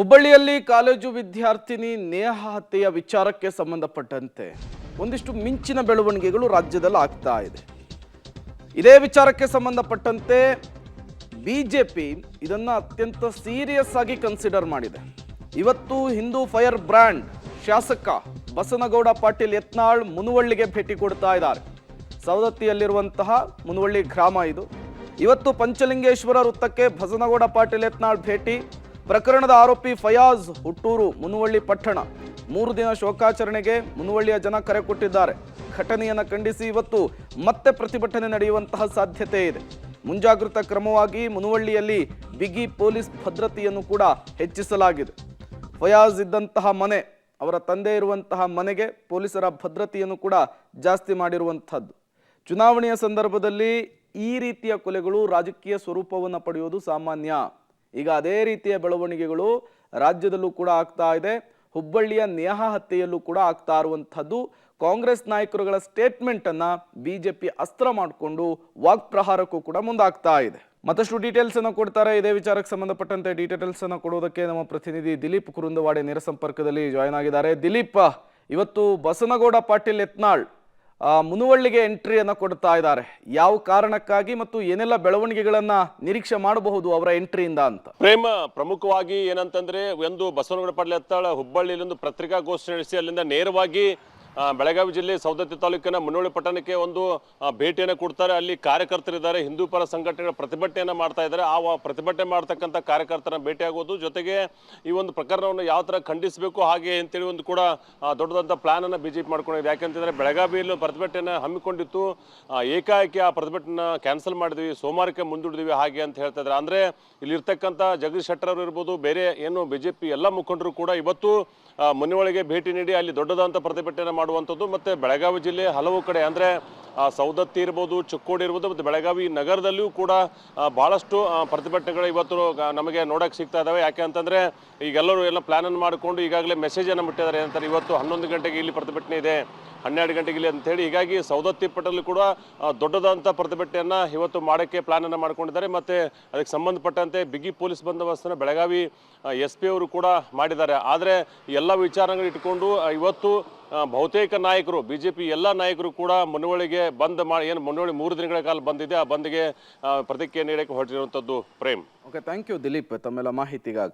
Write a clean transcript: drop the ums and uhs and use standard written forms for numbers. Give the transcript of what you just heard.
ಹುಬ್ಬಳ್ಳಿಯಲ್ಲಿ ಕಾಲೇಜು ವಿದ್ಯಾರ್ಥಿನಿ ನೇಹಾ ಹತ್ಯೆಯ ವಿಚಾರಕ್ಕೆ ಸಂಬಂಧಪಟ್ಟಂತೆ ಒಂದಿಷ್ಟು ಮಿಂಚಿನ ಬೆಳವಣಿಗೆಗಳು ರಾಜ್ಯದಲ್ಲಿ ಆಗ್ತಾ ಇದೆ. ಇದೇ ವಿಚಾರಕ್ಕೆ ಸಂಬಂಧಪಟ್ಟಂತೆ ಬಿಜೆಪಿ ಇದನ್ನ ಅತ್ಯಂತ ಸೀರಿಯಸ್ ಆಗಿ ಕನ್ಸಿಡರ್ ಮಾಡಿದೆ. ಇವತ್ತು ಹಿಂದೂ ಫೈರ್ ಬ್ರ್ಯಾಂಡ್ ಶಾಸಕ ಬಸನಗೌಡ ಪಾಟೀಲ್ ಯತ್ನಾಳ್ ಮುನುವಳ್ಳಿಗೆ ಭೇಟಿ ಕೊಡ್ತಾ ಇದ್ದಾರೆ. ಸವದತ್ತಿಯಲ್ಲಿರುವಂತಹ ಮುನುವಳ್ಳಿ ಗ್ರಾಮ ಇದು. ಇವತ್ತು ಪಂಚಲಿಂಗೇಶ್ವರ ವೃತ್ತಕ್ಕೆ ಬಸನಗೌಡ ಪಾಟೀಲ್ ಯತ್ನಾಳ್ ಭೇಟಿ. ಪ್ರಕರಣದ ಆರೋಪಿ ಫಯಾಜ್ ಹುಟ್ಟೂರು ಮುನುವಳ್ಳಿ ಪಟ್ಟಣ 3 ದಿನ ಶೋಕಾಚರಣೆಗೆ ಮುನುವಳ್ಳಿಯ ಜನ ಕರೆ ಕೊಟ್ಟಿದ್ದಾರೆ. ಘಟನೆಯನ್ನು ಖಂಡಿಸಿ ಇವತ್ತು ಮತ್ತೆ ಪ್ರತಿಭಟನೆ ನಡೆಯುವಂತಹ ಸಾಧ್ಯತೆ ಇದೆ. ಮುಂಜಾಗೃತಾ ಕ್ರಮವಾಗಿ ಮುನುವಳ್ಳಿಯಲ್ಲಿ ಬಿಗಿ ಪೊಲೀಸ್ ಭದ್ರತೆಯನ್ನು ಕೂಡ ಹೆಚ್ಚಿಸಲಾಗಿದೆ. ಫಯಾಜ್ ಇದ್ದಂತಹ ಮನೆ, ಅವರ ತಂದೆ ಇರುವಂತಹ ಮನೆಗೆ ಪೊಲೀಸರ ಭದ್ರತೆಯನ್ನು ಕೂಡ ಜಾಸ್ತಿ ಮಾಡಿರುವಂಥದ್ದು. ಚುನಾವಣೆಯ ಸಂದರ್ಭದಲ್ಲಿ ಈ ರೀತಿಯ ಕೊಲೆಗಳು ರಾಜಕೀಯ ಸ್ವರೂಪವನ್ನು ಪಡೆಯುವುದು ಸಾಮಾನ್ಯ. ಈಗ ಅದೇ ರೀತಿಯ ಬೆಳವಣಿಗೆಗಳು ರಾಜ್ಯದಲ್ಲೂ ಕೂಡ ಆಗ್ತಾ ಇದೆ. ಹುಬ್ಬಳ್ಳಿಯ ನೇಹಾ ಹತ್ಯೆಯಲ್ಲೂ ಕೂಡ ಆಗ್ತಾ ಇರುವಂಥದ್ದು. ಕಾಂಗ್ರೆಸ್ ನಾಯಕರುಗಳ ಸ್ಟೇಟ್ಮೆಂಟ್ ಅನ್ನ ಬಿಜೆಪಿ ಅಸ್ತ್ರ ಮಾಡಿಕೊಂಡು ವಾಗ್ಪ್ರಹಾರಕ್ಕೂ ಕೂಡ ಮುಂದಾಗ್ತಾ ಇದೆ. ಮತ್ತಷ್ಟು ಡೀಟೇಲ್ಸ್ ಅನ್ನು ಕೊಡ್ತಾರೆ. ಇದೇ ವಿಚಾರಕ್ಕೆ ಸಂಬಂಧಪಟ್ಟಂತೆ ಡೀಟೇಲ್ಸ್ ಅನ್ನು ಕೊಡೋದಕ್ಕೆ ನಮ್ಮ ಪ್ರತಿನಿಧಿ ದಿಲೀಪ್ ಕುರುಂದವಾಡೆ ನೇರ ಸಂಪರ್ಕದಲ್ಲಿ ಜಾಯ್ನ್ ಆಗಿದ್ದಾರೆ. ದಿಲೀಪ್, ಇವತ್ತು ಬಸನಗೌಡ ಪಾಟೀಲ್ ಯತ್ನಾಳ್ ಮುನುವಳ್ಳಿಗೆ ಎಂಟ್ರಿಯನ್ನು ಕೊಡ್ತಾ ಇದ್ದಾರೆ. ಯಾವ ಕಾರಣಕ್ಕಾಗಿ ಮತ್ತು ಏನೆಲ್ಲ ಬೆಳವಣಿಗೆಗಳನ್ನ ನಿರೀಕ್ಷೆ ಮಾಡಬಹುದು ಅವರ ಎಂಟ್ರಿಯಿಂದ ಅಂತ? ಪ್ರೇಮ, ಪ್ರಮುಖವಾಗಿ ಏನಂತಂದ್ರೆ ಒಂದು ಬಸವನಗೌಡ ಪಾಟೀಲ್ ಯತ್ನಾಳ್ ಹುಬ್ಬಳ್ಳಿಯಲ್ಲಿ ಒಂದು ಪತ್ರಿಕಾಗೋಷ್ಠಿ ನಡೆಸಿ ಅಲ್ಲಿಂದ ನೇರವಾಗಿ ಬೆಳಗಾವಿ ಜಿಲ್ಲೆ ಸವದತ್ತಿ ತಾಲೂಕಿನ ಮುನುವಳ್ಳಿ ಪಟ್ಟಣಕ್ಕೆ ಒಂದು ಭೇಟಿಯನ್ನು ಕೊಡ್ತಾರೆ. ಅಲ್ಲಿ ಕಾರ್ಯಕರ್ತರಿದ್ದಾರೆ, ಹಿಂದೂ ಪರ ಸಂಘಟನೆಗಳ ಪ್ರತಿಭಟನೆಯನ್ನು ಮಾಡ್ತಾ ಇದ್ದಾರೆ. ಆ ಪ್ರತಿಭಟನೆ ಮಾಡ್ತಕ್ಕಂಥ ಕಾರ್ಯಕರ್ತರನ್ನ ಭೇಟಿಯಾಗೋದು, ಜೊತೆಗೆ ಈ ಒಂದು ಪ್ರಕರಣವನ್ನು ಯಾವ ಥರ ಖಂಡಿಸಬೇಕು ಹಾಗೆ ಅಂತೇಳಿ ಒಂದು ಕೂಡ ದೊಡ್ಡದಂಥ ಪ್ಲಾನ್ ಅನ್ನು ಬಿಜೆಪಿ ಮಾಡ್ಕೊಂಡಿದೆ. ಯಾಕೆಂತಂದ್ರೆ ಬೆಳಗಾವಿಯಲ್ಲಿ ಪ್ರತಿಭಟನೆ ಹಮ್ಮಿಕೊಂಡಿತ್ತು, ಏಕಾಏಕಿ ಆ ಪ್ರತಿಭಟನೆ ಕ್ಯಾನ್ಸಲ್ ಮಾಡಿದ್ವಿ, ಸೋಮವಾರಕ್ಕೆ ಮುಂದೂಡಿದ್ವಿ ಹಾಗೆ ಅಂತ ಹೇಳ್ತಾ ಇದ್ದಾರೆ. ಅಂದ್ರೆ ಇಲ್ಲಿರ್ತಕ್ಕಂಥ ಜಗದೀಶ್ ಶೆಟ್ಟರ್ ಅವರು ಇರ್ಬೋದು, ಬೇರೆ ಏನು ಬಿಜೆಪಿ ಎಲ್ಲ ಮುಖಂಡರು ಕೂಡ ಇವತ್ತು ಮುನುವಳ್ಳಿಗೆ ಭೇಟಿ ನೀಡಿ ಅಲ್ಲಿ ದೊಡ್ಡದಂಥ ಪ್ರತಿಭಟನೆ ಮಾಡುವಂಥದ್ದು. ಮತ್ತೆ ಬೆಳಗಾವಿ ಜಿಲ್ಲೆ ಹಲವು ಕಡೆ ಅಂದ್ರೆ ಸವದತ್ತಿ ಇರ್ಬೋದು, ಚಿಕ್ಕೋಡಿ ಇರ್ಬೋದು, ಮತ್ತು ಬೆಳಗಾವಿ ನಗರದಲ್ಲಿಯೂ ಕೂಡ ಬಹಳಷ್ಟು ಪ್ರತಿಭಟನೆಗಳು ಇವತ್ತು ನಮಗೆ ನೋಡಕ್ಕೆ ಸಿಗ್ತಾ ಇದಾವೆ. ಯಾಕೆ ಅಂತಂದ್ರೆ ಈಗೆಲ್ಲರೂ ಎಲ್ಲ ಪ್ಲಾನ್ ಅನ್ನು ಮಾಡಿಕೊಂಡು ಈಗಾಗಲೇ ಮೆಸೇಜ್ ಅನ್ನು ಬಿಟ್ಟಿದ್ದಾರೆ. ಏನಂತಾರೆ, ಇವತ್ತು 11 ಗಂಟೆಗೆ ಇಲ್ಲಿ ಪ್ರತಿಭಟನೆ ಇದೆ, 12 ಗಂಟೆಗೆ ಇಲ್ಲಿ ಅಂತ ಹೇಳಿ. ಹೀಗಾಗಿ ಸವದತ್ತಿ ಪಟ್ಟಣದಲ್ಲಿ ಕೂಡ ದೊಡ್ಡದಂಥ ಪ್ರತಿಭಟನೆಯನ್ನ ಇವತ್ತು ಮಾಡೋಕ್ಕೆ ಪ್ಲಾನ್ ಅನ್ನು ಮಾಡ್ಕೊಂಡಿದ್ದಾರೆ. ಮತ್ತೆ ಅದಕ್ಕೆ ಸಂಬಂಧಪಟ್ಟಂತೆ ಬಿಗಿ ಪೊಲೀಸ್ ಬಂದೋಬಸ್ತನ್ನು ಬೆಳಗಾವಿ SP ಅವರು ಕೂಡ ಮಾಡಿದ್ದಾರೆ. ಆದರೆ ಎಲ್ಲ ವಿಚಾರಗಳು ಇಟ್ಕೊಂಡು ಇವತ್ತು ಬಹುತೇಕ ನಾಯಕರು, ಬಿಜೆಪಿ ಎಲ್ಲ ನಾಯಕರು ಕೂಡ ಮುನುವಳ್ಳಿಗೆ ಬಂದ್ ಮಾಡಿ, ಏನು ಮುನುವಳ್ಳಿ 3 ದಿನಗಳ ಕಾಲ ಬಂದಿದೆ, ಆ ಬಂದ್ಗೆ ಪ್ರತಿಕ್ರಿಯೆ ನೀಡಕ್ಕೆ ಹೊರಟಿರುವಂಥದ್ದು. Prem, okay, thank you Dileep ತಮ್ಮೆಲ್ಲ ಮಾಹಿತಿಗಾಗಿ.